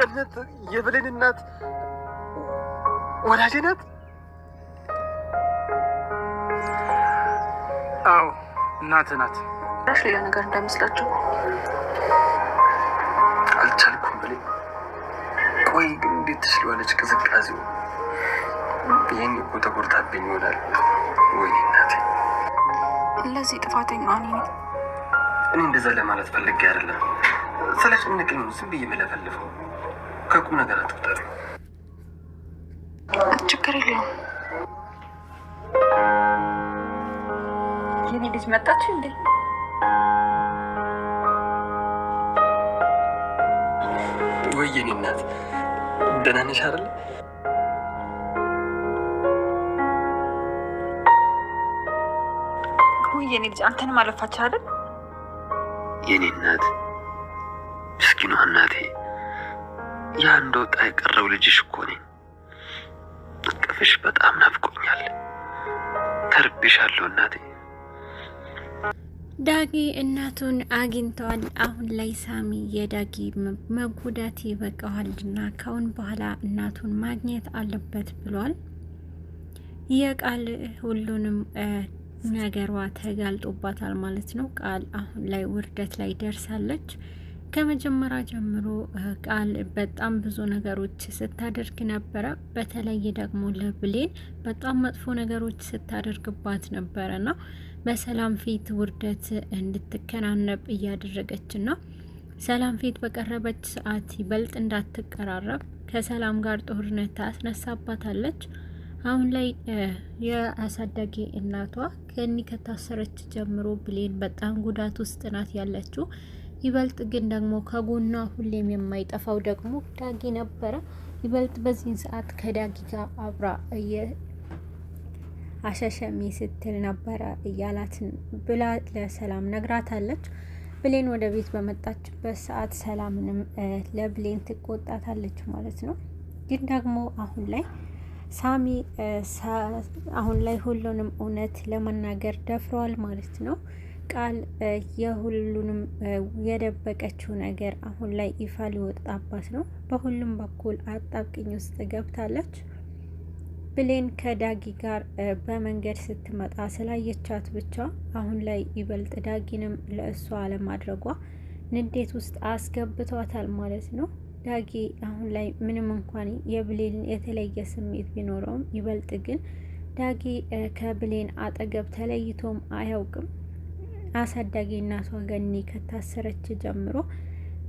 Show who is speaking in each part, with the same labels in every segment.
Speaker 1: ገነት የብሌን እናት ወላጅ ናት?
Speaker 2: አዎ እናት ናት።
Speaker 3: ሌላ ነገር እንዳይመስላችሁ
Speaker 1: አልቻልኩም ብሌን። ቆይ ግን እንዴት ትችላለች? ቅዝቃዜው ይህን እኮ ተጎድታብኝ ይሆናል። ወይኔ እናቴ።
Speaker 3: ለዚህ ጥፋተኛ
Speaker 1: እኔ እንደዛ ለማለት ፈልጌ አይደለም። ስለጨነቀኝ ነው ዝም ብዬ የምለፈልፈው። ከቁም ነገር አትቁጠር።
Speaker 3: ችግር የለውም።
Speaker 4: የኔ ልጅ መጣች እንዴ?
Speaker 1: ወይ የኔ እናት ደህና ነሽ አይደል?
Speaker 4: ወይ የኔ ልጅ አንተንም አለፋች አይደል?
Speaker 1: የኔ እናት ምስኪኗ እናቴ፣ የአንድ ወጣ የቀረው ልጅሽ እኮ ነኝ። እቅፍሽ በጣም ናፍቆኛል። ተርቤሻለሁ እናቴ።
Speaker 5: ዳጊ እናቱን አግኝተዋል። አሁን ላይ ሳሚ የዳጊ መጎዳት ይበቃዋልና ካሁን በኋላ እናቱን ማግኘት አለበት ብሏል። የቃል ሁሉንም ነገሯ ተጋልጦባታል ማለት ነው። ቃል አሁን ላይ ውርደት ላይ ደርሳለች። ከመጀመሪያ ጀምሮ ቃል በጣም ብዙ ነገሮች ስታደርግ ነበረ። በተለይ ደግሞ ለብሌን በጣም መጥፎ ነገሮች ስታደርግባት ነበረና በሰላም ፊት ውርደት እንድትከናነብ እያደረገች ነው። ሰላም ፊት በቀረበች ሰዓት ይበልጥ እንዳትቀራረብ ከሰላም ጋር ጦርነት ታስነሳባታለች። አሁን ላይ የአሳዳጊ እናቷ ከኒ ከታሰረች ጀምሮ ብሌን በጣም ጉዳት ውስጥ ናት ያለችው። ይበልጥ ግን ደግሞ ከጎኗ ሁሌም የማይጠፋው ደግሞ ዳጊ ነበረ። ይበልጥ በዚህን ሰዓት ከዳጊ ጋር አብራ አሸሸሚ ስትል ነበረ እያላትን ብላ ለሰላም ነግራታለች። ብሌን ወደ ቤት በመጣችበት ሰዓት ሰላምንም ለብሌን ትቆጣታለች ማለት ነው። ግን ደግሞ ሳሚ አሁን ላይ ሁሉንም እውነት ለመናገር ደፍሯል ማለት ነው። ቃል የሁሉንም የደበቀችው ነገር አሁን ላይ ይፋ ሊወጣባት ነው። በሁሉም በኩል አጣብቂኝ ውስጥ ገብታለች። ብሌን ከዳጊ ጋር በመንገድ ስትመጣ ስላየቻት ብቻ አሁን ላይ ይበልጥ ዳጊንም ለእሷ አለማድረጓ ንዴት ውስጥ አስገብቷታል ማለት ነው። ዳጊ አሁን ላይ ምንም እንኳን የብሌን የተለየ ስሜት ቢኖረውም ይበልጥ ግን ዳጊ ከብሌን አጠገብ ተለይቶም አያውቅም። አሳዳጊ እናቷ ገኒ ከታሰረች ጀምሮ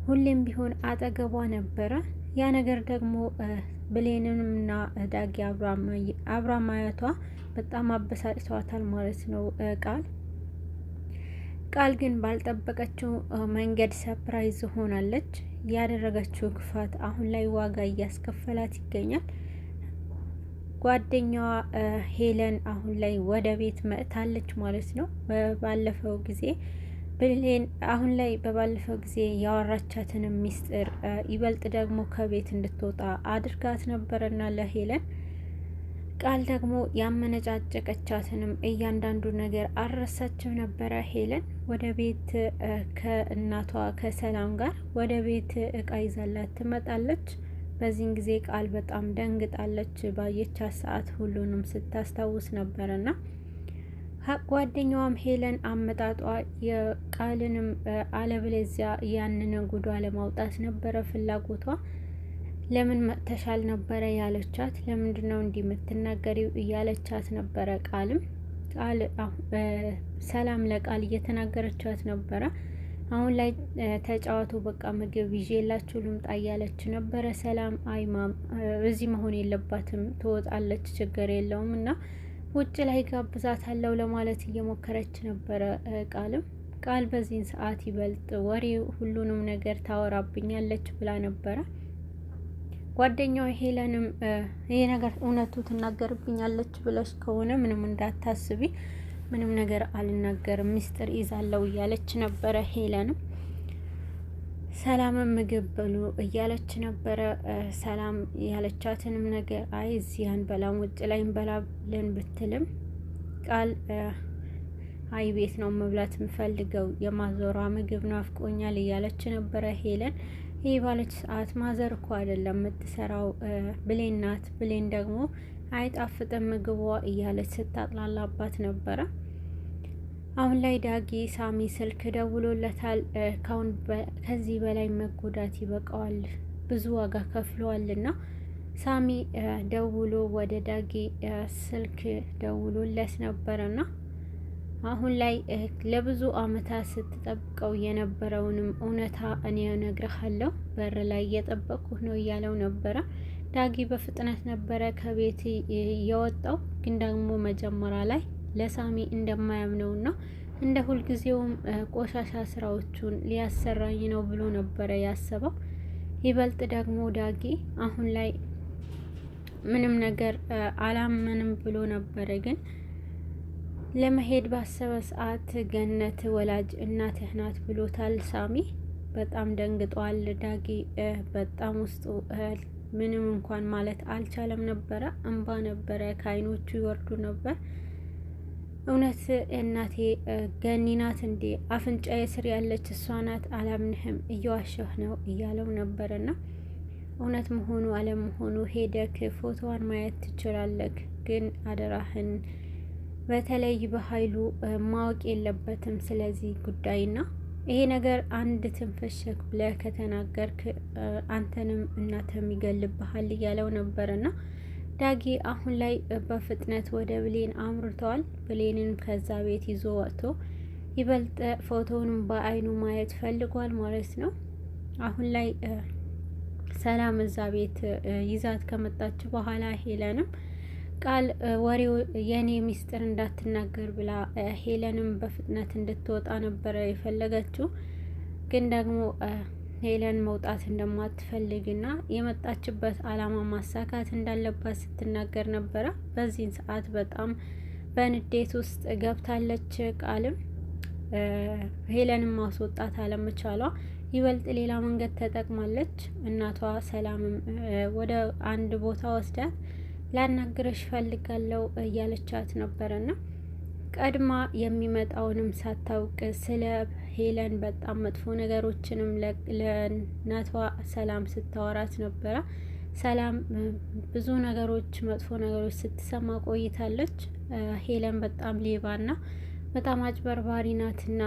Speaker 5: ሁሌም ቢሆን አጠገቧ ነበረ። ያ ነገር ደግሞ ብሌንንምና ዳጊ አብራ ማየቷ በጣም አበሳጭቷታል ማለት ነው። ቃል ግን ባልጠበቀችው መንገድ ሰፕራይዝ ሆናለች። ያደረገችው ክፋት አሁን ላይ ዋጋ እያስከፈላት ይገኛል። ጓደኛዋ ሄለን አሁን ላይ ወደ ቤት መጥታለች ማለት ነው። ባለፈው ጊዜ ብሌን አሁን ላይ በባለፈው ጊዜ ያወራቻትን ሚስጥር ይበልጥ ደግሞ ከቤት እንድትወጣ አድርጋት ነበረና ለሄለን ቃል ደግሞ ያመነጫጨቀቻትንም እያንዳንዱ ነገር አልረሳችም ነበረ። ሄለን ወደ ቤት ከእናቷ ከሰላም ጋር ወደ ቤት እቃ ይዛላት ትመጣለች። በዚህን ጊዜ ቃል በጣም ደንግጣለች። ባየቻት ሰዓት ሁሉንም ስታስታውስ ነበርና ጓደኛዋም ሄለን አመጣጧ የቃልንም አለበለዚያ ያንን ጉዷ ለማውጣት ነበረ ፍላጎቷ። ለምን መጥተሻል ነበረ ያለቻት። ለምንድነው እንዲህ የምትናገሪው እያለቻት ነበረ። ሰላም ለቃል እየተናገረቻት ነበረ። አሁን ላይ ተጫዋቱ በቃ ምግብ ይዤላችሁ ልምጣ እያለች ነበረ። ሰላም አይማም እዚህ መሆን የለባትም ትወጣለች፣ ችግር የለውም እና ውጭ ላይ ጋብዛታለሁ ለማለት እየሞከረች ነበረ። ቃል በዚህን ሰዓት ይበልጥ ወሬ ሁሉንም ነገር ታወራብኛለች ብላ ነበረ። ጓደኛው ሄለንም ይሄ ነገር እውነቱ ትናገርብኛለች ብለሽ ከሆነ ምንም እንዳታስቢ፣ ምንም ነገር አልናገርም፣ ሚስጥር ይዛለው እያለች ነበረ። ሄለንም ሰላምን ምግብ ብሉ እያለች ነበረ። ሰላም ያለቻትንም ነገር አይ እዚህ አንበላም ውጭ ላይ እንበላለን ብትልም ቃል አይ ቤት ነው መብላት የምፈልገው የማዞሯ ምግብ ናፍቆኛል እያለች ነበረ ሄለን። ይህ ባለች ሰዓት ማዘር እኮ አይደለም የምትሰራው ብሌን ናት፣ ብሌን ደግሞ አይጣፍጥም ምግቧ እያለች ስታጥላላባት ነበረ። አሁን ላይ ዳጊ ሳሚ ስልክ ደውሎለታል። ከዚህ በላይ መጎዳት ይበቃዋል፣ ብዙ ዋጋ ከፍለዋልና ሳሚ ደውሎ ወደ ዳጊ ስልክ ደውሎለት ነበረና አሁን ላይ ለብዙ አመታት ስትጠብቀው የነበረውንም እውነታ እኔ እነግርሃለሁ፣ በር ላይ እየጠበቅኩህ ነው እያለው ነበረ። ዳጊ በፍጥነት ነበረ ከቤት የወጣው፣ ግን ደግሞ መጀመሪያ ላይ ለሳሚ እንደማያምነውና እንደ ሁልጊዜውም ቆሻሻ ስራዎቹን ሊያሰራኝ ነው ብሎ ነበረ ያሰበው። ይበልጥ ደግሞ ዳጊ አሁን ላይ ምንም ነገር አላመንም ብሎ ነበረ። ግን ለመሄድ ባሰበ ሰዓት ገነት ወላጅ እናትህ ናት ብሎታል ሳሚ። በጣም ደንግጧል ዳጊ። በጣም ውስጡ ምንም እንኳን ማለት አልቻለም ነበረ። እንባ ነበረ ከአይኖቹ ይወርዱ ነበር። እውነት እናቴ ገኒ ናት እንዴ? አፍንጫዬ ስር ያለች እሷ ናት? አላምንህም፣ እየዋሸህ ነው እያለው ነበርና እውነት መሆኑ አለመሆኑ ሄደክ ፎቶዋን ማየት ትችላለክ፣ ግን አደራህን በተለይ በኃይሉ ማወቅ የለበትም ስለዚህ ጉዳይና ይሄ ነገር አንድ ትንፈሸክ ብለህ ከተናገርክ አንተንም እናትህም ይገልብሃል እያለው ነበርና ዳጊ አሁን ላይ በፍጥነት ወደ ብሌን አምርተዋል። ብሌንን ከዛ ቤት ይዞ ወጥቶ ይበልጥ ፎቶውንም በአይኑ ማየት ፈልጓል ማለት ነው። አሁን ላይ ሰላም እዛ ቤት ይዛት ከመጣች በኋላ ሄለንም ቃል ወሬው የኔ ሚስጥር እንዳትናገር ብላ ሄለንም በፍጥነት እንድትወጣ ነበረ የፈለገችው። ግን ደግሞ ሄለን መውጣት እንደማትፈልግና የመጣችበት አላማ ማሳካት እንዳለባት ስትናገር ነበረ። በዚህን ሰዓት በጣም በንዴት ውስጥ ገብታለች። ቃልም ሄለንም ማስወጣት አለመቻሏ ይበልጥ ሌላ መንገድ ተጠቅማለች። እናቷ ሰላምም ወደ አንድ ቦታ ወስዳት ላናግረሽ ፈልጋለሁ እያለቻት ነበረና ቀድማ የሚመጣውንም ሳታውቅ ስለ ሄለን በጣም መጥፎ ነገሮችንም ለእናቷ ሰላም ስታወራት ነበረ። ሰላም ብዙ ነገሮች መጥፎ ነገሮች ስትሰማ ቆይታለች። ሄለን በጣም ሌባና በጣም አጭበርባሪ ናትና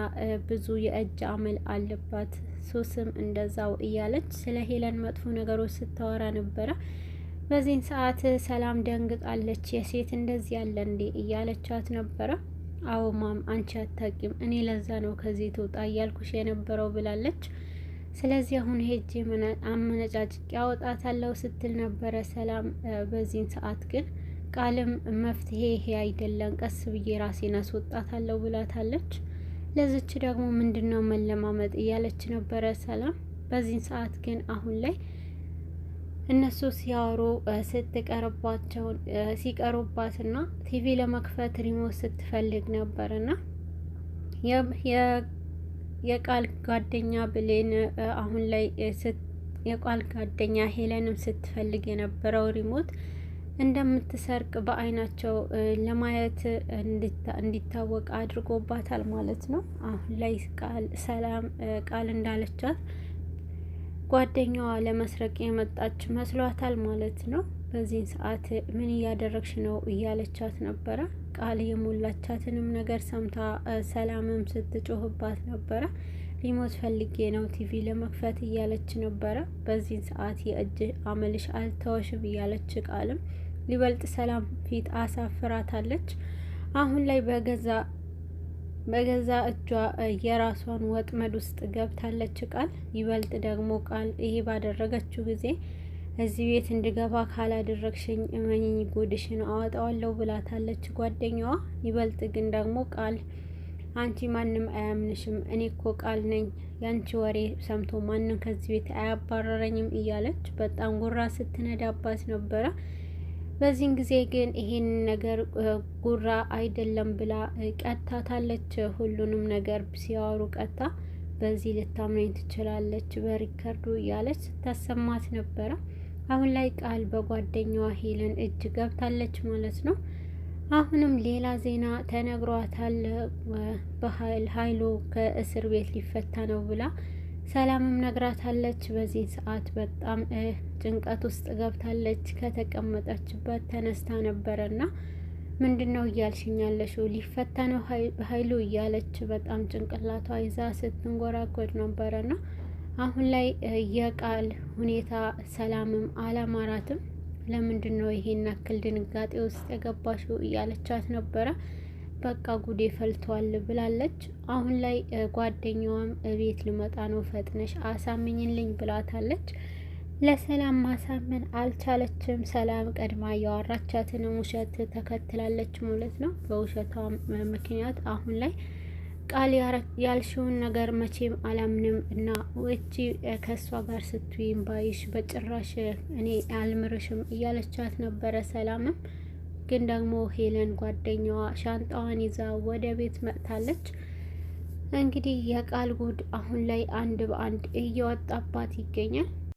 Speaker 5: ብዙ የእጅ አመል አለባት፣ ሱስም እንደዛው እያለች ስለ ሄለን መጥፎ ነገሮች ስታወራ ነበረ። በዚህን ሰዓት ሰላም ደንግጣለች። የሴት እንደዚህ ያለ እንዴ እያለቻት ነበረ። አዎ ማም አንቺ አታቂም፣ እኔ ለዛ ነው ከዚህ ትውጣ እያልኩሽ የነበረው ብላለች። ስለዚህ አሁን ሄጄ አመነጫጭቅ ያወጣታለሁ ስትል ነበረ ሰላም። በዚህን ሰዓት ግን ቃልም መፍትሄ ይሄ አይደለም፣ ቀስ ብዬ ራሴን አስወጣታለሁ ብላታለች። ለዚች ደግሞ ምንድነው መለማመጥ እያለች ነበረ ሰላም። በዚህን ሰዓት ግን አሁን ላይ እነሱ ሲያወሩ ሲቀሩባትና ቲቪ ለመክፈት ሪሞት ስትፈልግ ነበርና የቃል ጓደኛ ብሌን አሁን ላይ የቃል ጓደኛ ሄለንም ስትፈልግ የነበረው ሪሞት እንደምትሰርቅ በአይናቸው ለማየት እንዲታወቅ አድርጎባታል ማለት ነው። አሁን ላይ ሰላም ቃል እንዳለቻት ጓደኛዋ ለመስረቅ የመጣች መስሏታል ማለት ነው። በዚህን ሰዓት ምን እያደረግሽ ነው እያለቻት ነበረ። ቃል የሞላቻትንም ነገር ሰምታ ሰላምም ስትጮህባት ነበረ። ሪሞት ፈልጌ ነው ቲቪ ለመክፈት እያለች ነበረ። በዚህን ሰዓት የእጅ አመልሽ አልተወሽም እያለች ቃልም ሊበልጥ ሰላም ፊት አሳፍራታለች። አሁን ላይ በገዛ እጇ የራሷን ወጥመድ ውስጥ ገብታለች ቃል። ይበልጥ ደግሞ ቃል ይሄ ባደረገችው ጊዜ እዚህ ቤት እንድገባ ካላደረግሽኝ እመኝኝ ጉድሽን አወጣዋለሁ ብላታለች ጓደኛዋ። ይበልጥ ግን ደግሞ ቃል አንቺ ማንም አያምንሽም፣ እኔ እኮ ቃል ነኝ፣ ያንቺ ወሬ ሰምቶ ማንም ከዚህ ቤት አያባረረኝም እያለች በጣም ጉራ ስትነዳባት ነበረ። በዚህን ጊዜ ግን ይሄን ነገር ጉራ አይደለም ብላ ቀጥታታለች። ሁሉንም ነገር ሲያወሩ ቀጥታ በዚህ ልታምነኝ ትችላለች በሪከርዱ እያለች ስታሰማት ነበረ። አሁን ላይ ቃል በጓደኛዋ ሄለን እጅ ገብታለች ማለት ነው። አሁንም ሌላ ዜና ተነግሯታል። ኃይሉ ከእስር ቤት ሊፈታ ነው ብላ ሰላምም ነግራታለች። በዚህ ሰዓት በጣም ጭንቀት ውስጥ ገብታለች። ከተቀመጠችበት ተነስታ ነበረና ምንድነው እያልሽኛለሽው? ሊፈታ ነው ኃይሉ እያለች በጣም ጭንቅላቷ ይዛ ስትንጎራጎድ ነበረና አሁን ላይ የቃል ሁኔታ ሰላምም አላማራትም። ለምንድን ነው ይሄን ያክል ድንጋጤ ውስጥ የገባሽው እያለቻት ነበረ። በቃ ጉዴ ፈልቷል ብላለች። አሁን ላይ ጓደኛዋም ቤት ልመጣ ነው ፈጥነሽ አሳምኝልኝ ብላታለች። ለሰላም ማሳመን አልቻለችም። ሰላም ቀድማ ያወራቻትን ውሸት ተከትላለች ማለት ነው። በውሸቷ ምክንያት አሁን ላይ ቃል ያልሽውን ነገር መቼም አላምንም እና ወጪ ከሷ ጋር ስትይም ባይሽ በጭራሽ እኔ አልምርሽም እያለቻት ነበረ። ሰላምም ግን ደግሞ ሄለን ጓደኛዋ ሻንጣዋን ይዛ ወደ ቤት መጥታለች። እንግዲህ የቃል ጉድ አሁን ላይ አንድ በአንድ እየወጣባት ይገኛል።